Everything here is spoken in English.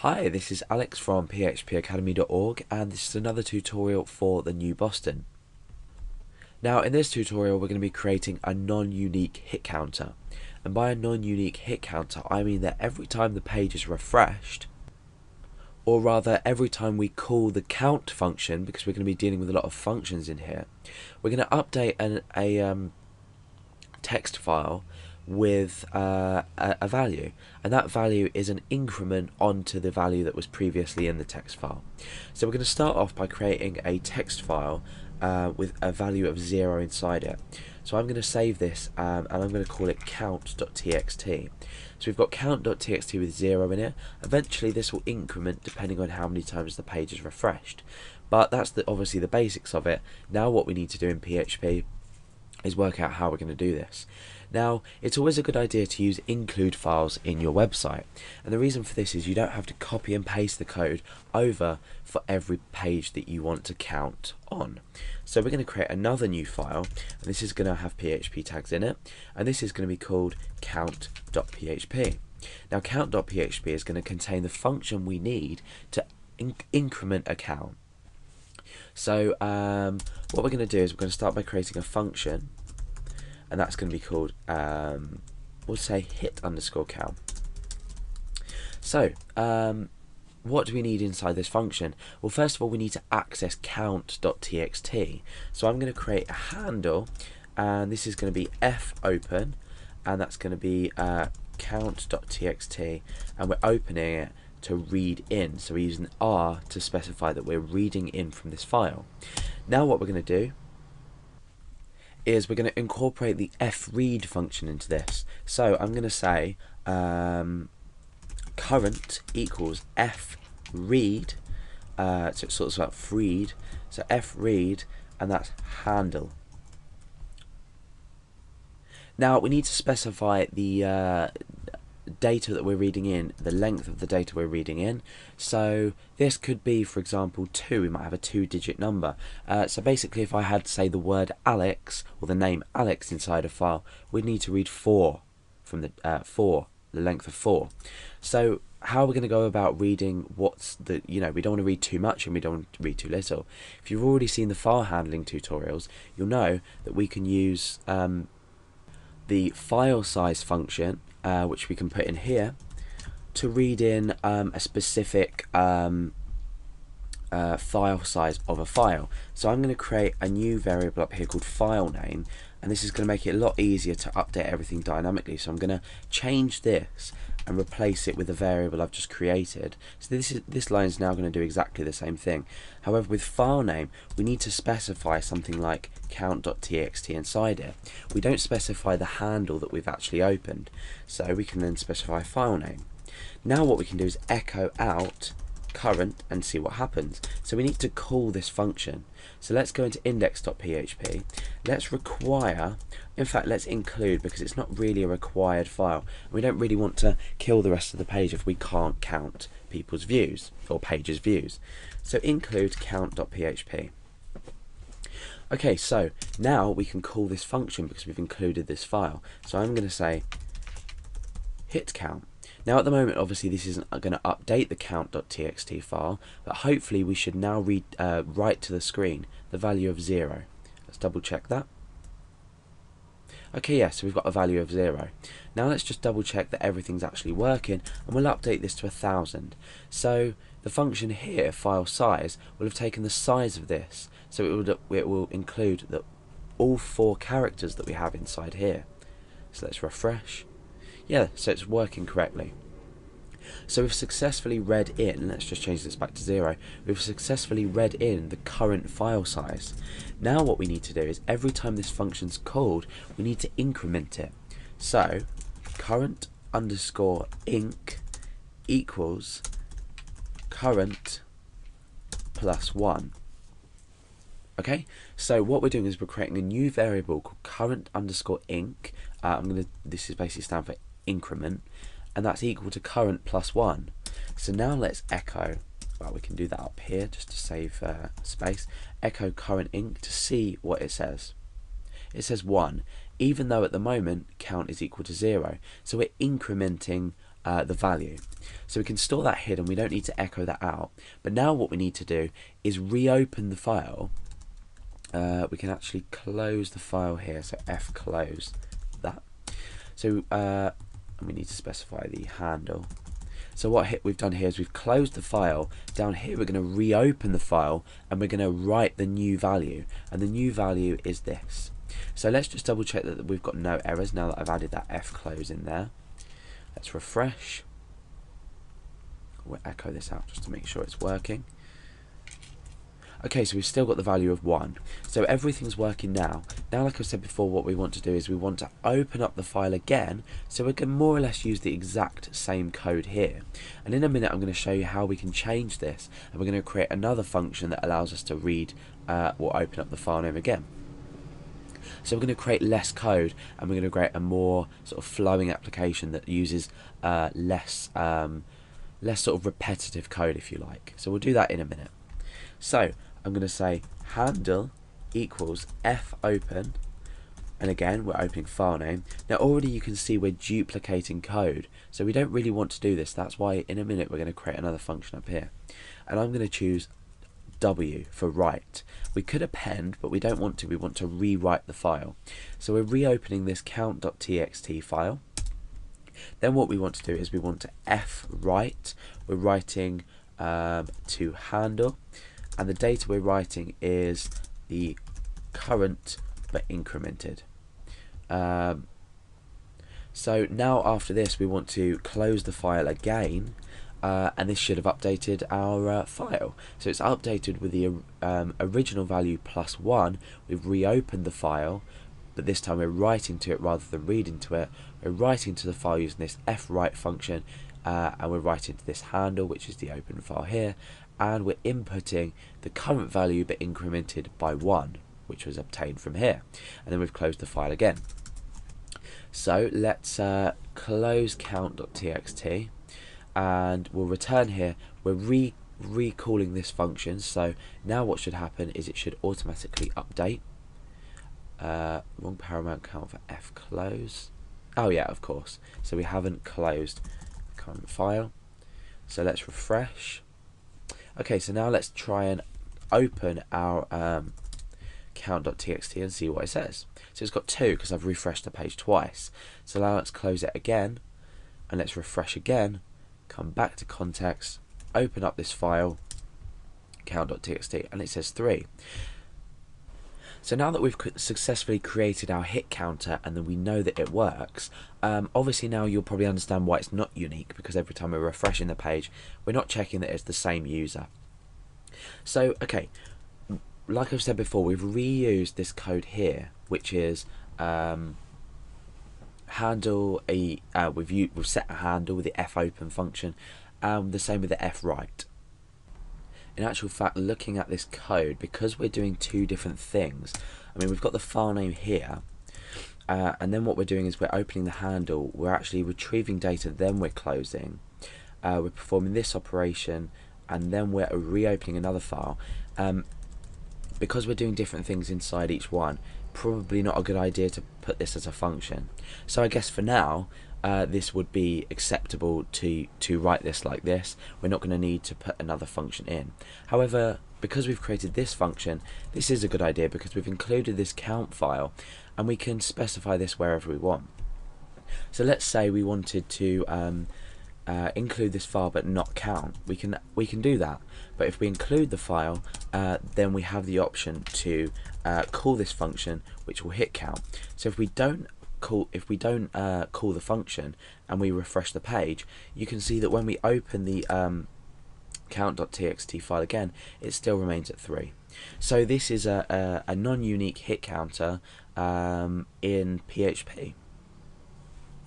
Hi, this is Alex from phpacademy.org and this is another tutorial for the new Boston. Now in this tutorial we're going to be creating a non-unique hit counter, and by a non-unique hit counter I mean that every time the page is refreshed, or rather every time we call the count function, because we're going to be dealing with a lot of functions in here, we're going to update a text file with a value, and that value is an increment onto the value that was previously in the text file. So we're going to start off by creating a text file with a value of 0 inside it. So I'm going to save this and I'm going to call it count.txt. So we've got count.txt with 0 in it. Eventually this will increment depending on how many times the page is refreshed, but that's obviously the basics of it. Now what we need to do in PHP is work out how we're going to do this. Now, it's always a good idea to use include files in your website, and the reason for this is you don't have to copy and paste the code over for every page that you want to count on. So we're going to create another new file, and this is going to have PHP tags in it, and this is going to be called count.php. Now count.php is going to contain the function we need to increment a count. So what we're going to do is we're going to start by creating a function, and that's going to be called, we'll say hit_count. So what do we need inside this function? Well, first of all we need to access count.txt. So I'm going to create a handle, and this is going to be fopen, and that's going to be count.txt, and we're opening it to read in, so we're using R to specify that we're reading in from this file. Now what we're going to do is we're going to incorporate the fread function into this. So I'm going to say current equals fread, so it's sort of like fread, so fread, and that's handle. Now we need to specify the data that we're reading in, the length of the data we're reading in. So this could be, for example, 2. We might have a 2-digit number. So basically if I had, say, the word Alex or the name Alex inside a file, we'd need to read 4 from the length of 4. So how are we going to go about reading what's the, we don't want to read too much and we don't want to read too little. If you've already seen the file handling tutorials, you'll know that we can use the file size function, which we can put in here, to read in a specific file size of a file. So I'm going to create a new variable up here called file name, and this is going to make it a lot easier to update everything dynamically. So I'm going to change this and replace it with a variable I've just created. So this line is now going to do exactly the same thing. However, with file name we need to specify something like count.txt inside it. We don't specify the handle that we've actually opened, so we can then specify file name. Now what we can do is echo out current and see what happens. So we need to call this function. So let's go into index.php. Let's require, in fact let's include, because it's not really a required file. We don't really want to kill the rest of the page if we can't count people's views or pages views. So include count.php. Okay, so now we can call this function because we've included this file. So I'm going to say hit count. Now at the moment obviously this isn't going to update the count.txt file, but hopefully we should now write to the screen the value of 0. Let's double check that. Okay, yes, so we've got a value of 0. Now let's just double check that everything's actually working, and we'll update this to 1000. So the function here, file size, will have taken the size of this, so it will include all 4 characters that we have inside here. So let's refresh. Yeah, so it's working correctly. So we've successfully read in, let's just change this back to 0, we've successfully read in the current file size. Now what we need to do is every time this function's called, we need to increment it. So current_inc equals current plus 1. Okay, so what we're doing is we're creating a new variable called current_inc. This is basically stand for increment, and that's equal to current plus 1. So now let's echo, well we can do that up here just to save space, echo current_inc to see what it says. It says 1, even though at the moment count is equal to 0. So we're incrementing the value. So we can store that hidden, we don't need to echo that out. But now what we need to do is reopen the file. We can actually close the file here, so F close that. So we need to specify the handle. So what we've done here is we've closed the file. Down here we're going to reopen the file and we're going to write the new value, and the new value is this. So let's just double check that we've got no errors now that I've added that F close in there. Let's refresh. We'll echo this out just to make sure it's working. Okay, so we've still got the value of 1. So everything's working now. Now, like I said before, what we want to do is we want to open up the file again, so we can more or less use the exact same code here. And in a minute, I'm going to show you how we can change this, and we're going to create another function that allows us to read or open up the file name again. So we're going to create less code, and we're going to create a more sort of flowing application that uses less sort of repetitive code, if you like. So we'll do that in a minute. So I'm going to say handle equals f open, and again we're opening file name. Now already you can see we're duplicating code, so we don't really want to do this. That's why in a minute we're going to create another function up here, and I'm going to choose W for write. We could append, but we don't want to. We want to rewrite the file. So we're reopening this count.txt file. Then what we want to do is we want to f write. We're writing to handle, and the data we're writing is the current but incremented. So now after this we want to close the file again, and this should have updated our file. So it's updated with the original value plus 1. We've reopened the file, but this time we're writing to it rather than reading to it. We're writing to the file using this fwrite function, and we're writing to this handle, which is the open file here, and we're inputting the current value but incremented by 1, which was obtained from here. And then we've closed the file again. So let's close count.txt, and we'll return here. We're recalling this function, so now what should happen is it should automatically update. Wrong paramount count for f close. Oh yeah, of course. So we haven't closed the current file. So let's refresh. Okay, so now let's try and open our count.txt and see what it says. So it's got 2 because I've refreshed the page twice. So now let's close it again, and let's refresh again, come back to context, open up this file, count.txt, and it says 3. So now that we've successfully created our hit counter and then we know that it works, obviously now you'll probably understand why it's not unique, because every time we're refreshing the page, we're not checking that it's the same user. So, okay, like I've said before, we've reused this code here, which is handle we've set a handle with the fopen function, the same with the fwrite. In actual fact, looking at this code, because we're doing 2 different things, I mean, we've got the file name here, and then what we're doing is we're opening the handle, we're actually retrieving data, then we're closing, we're performing this operation, and then we're reopening another file. Because we're doing different things inside each one, probably not a good idea to put this as a function. So I guess for now, this would be acceptable to write this like this. We're not going to need to put another function in. However, because we've created this function, this is a good idea because we've included this count file, and we can specify this wherever we want. So let's say we wanted to include this file but not count. We can do that. But if we include the file, then we have the option to call this function, which will hit count. So if we don't call the function and we refresh the page, you can see that when we open the count.txt file again, it still remains at 3. So this is a non-unique hit counter in PHP.